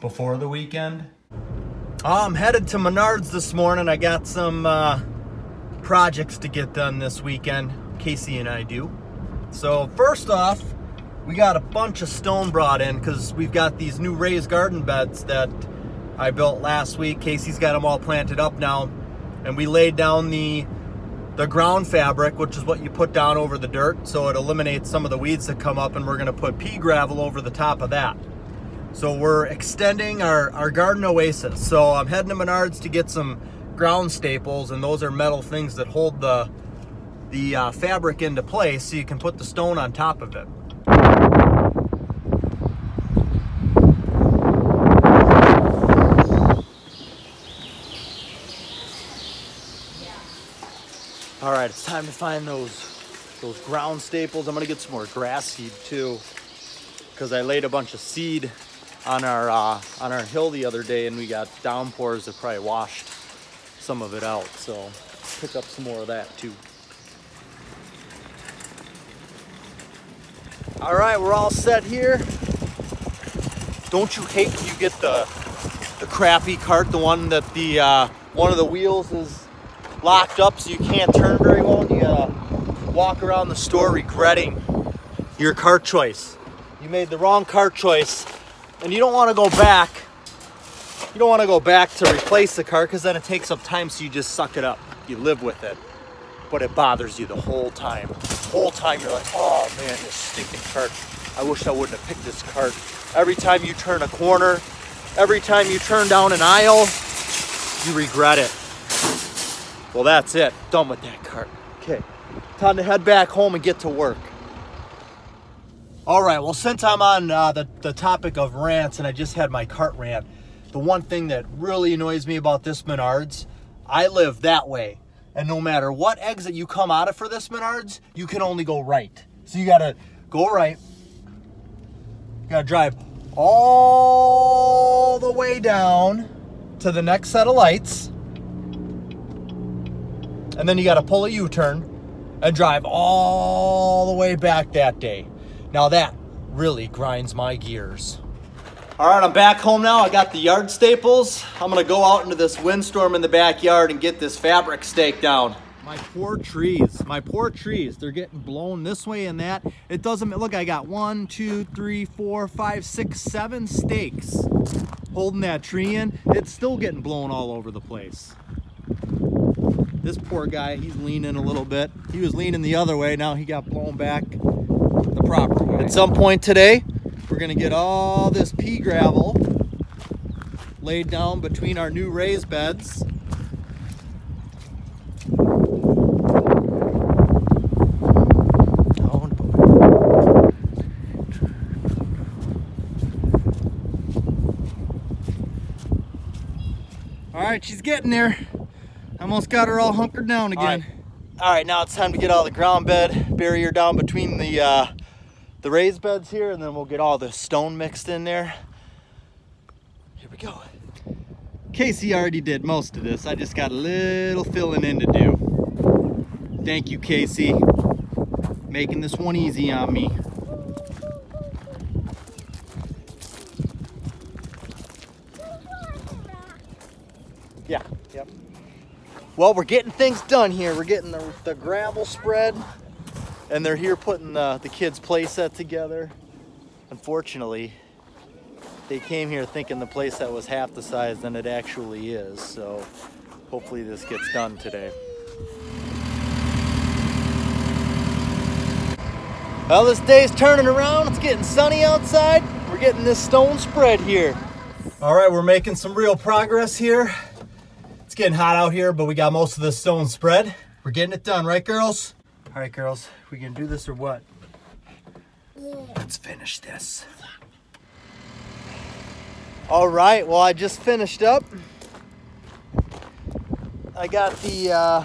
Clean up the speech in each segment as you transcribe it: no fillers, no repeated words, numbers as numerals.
before the weekend. I'm headed to Menards this morning. I got some projects to get done this weekend. Casey and I do. So first off, we got a bunch of stone brought in because we've got these new raised garden beds that I built last week. Casey's got them all planted up now, and we laid down the ground fabric, which is what you put down over the dirt, so it eliminates some of the weeds that come up, and we're going to put pea gravel over the top of that. So we're extending our garden oasis. So I'm heading to Menards to get some ground staples, and those are metal things that hold the fabric into place so you can put the stone on top of it. All right, it's time to find those ground staples. I'm gonna get some more grass seed too, because I laid a bunch of seed on our hill the other day, and we got downpours that probably washed some of it out. So pick up some more of that too. All right, we're all set here. Don't you hate when you get the crappy cart, the one that the one of the wheels is locked up so you can't turn very well, and you gotta walk around the store regretting your cart choice. You made the wrong cart choice, and you don't want to go back. You don't want to go back to replace the cart, because then it takes up time, so you just suck it up. You live with it, but it bothers you the whole time. The whole time you're like, oh man, this stinking cart. I wish I wouldn't have picked this cart. Every time you turn a corner, every time you turn down an aisle, you regret it. Well, that's it. Done with that cart. Okay, time to head back home and get to work. All right, well, since I'm on the topic of rants, and I just had my cart rant, the one thing that really annoys me about this Menards, I live that way, and no matter what exit you come out of for this Menards, you can only go right. So you gotta go right, you gotta drive all the way down to the next set of lights, and then you gotta pull a U-turn and drive all the way back that day. Now that really grinds my gears. All right, I'm back home now. I got the yard staples. I'm gonna go out into this windstorm in the backyard and get this fabric staked down. My poor trees, they're getting blown this way and that. It doesn't, look, I got 1, 2, 3, 4, 5, 6, 7 stakes holding that tree in. It's still getting blown all over the place. This poor guy, he's leaning a little bit. He was leaning the other way, now he got blown back the proper way. At some point today, we're gonna get all this pea gravel laid down between our new raised beds. All right, she's getting there. Almost got her all hunkered down again. All right, now it's time to get all the ground bed barrier down between the raised beds here, and then we'll get all the stone mixed in there. Here we go. Casey already did most of this. I just got a little filling in to do. Thank you, Casey, making this one easy on me. Yeah, yep. Well, we're getting things done here. We're getting the gravel spread, and they're here putting the kids' play set together. Unfortunately, they came here thinking the play set was half the size than it actually is, so hopefully this gets done today. Well, this day's turning around. It's getting sunny outside. We're getting this stone spread here. All right, we're making some real progress here. It's getting hot out here, but we got most of the stone spread. We're getting it done, right, girls? All right, girls, we gonna do this or what? Yeah. Let's finish this. All right, well, I just finished up. I got the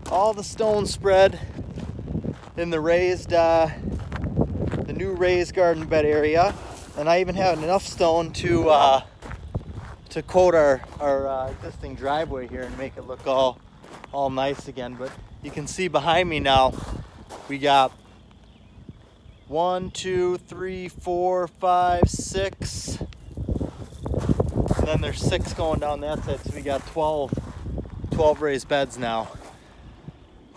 all the stone spread in the raised, the new raised garden bed area, and I even had enough stone to coat our existing driveway here and make it look all nice again. But you can see behind me now, we got 1, 2, 3, 4, 5, 6, then there's 6 going down that side, so we got 12 raised beds now.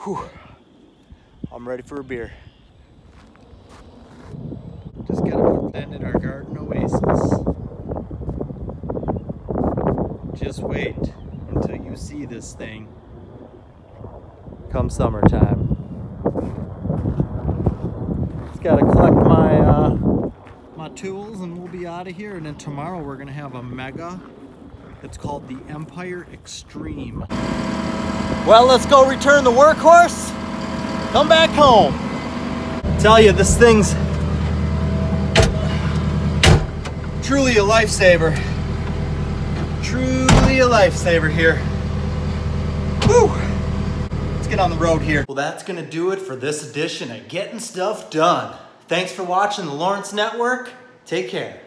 Whew. I'm ready for a beer. Just got a bend in our garden oasis. Just wait until you see this thing come summertime. Just gotta collect my tools and we'll be out of here. And then tomorrow we're gonna have a mega. It's called the Empire Extreme. Well, let's go return the workhorse. Come back home. Tell you, this thing's truly a lifesaver. Truly a lifesaver here. Woo! Let's get on the road here. Well, that's gonna do it for this edition of Getting Stuff Done. Thanks for watching the Lawrence Network. Take care.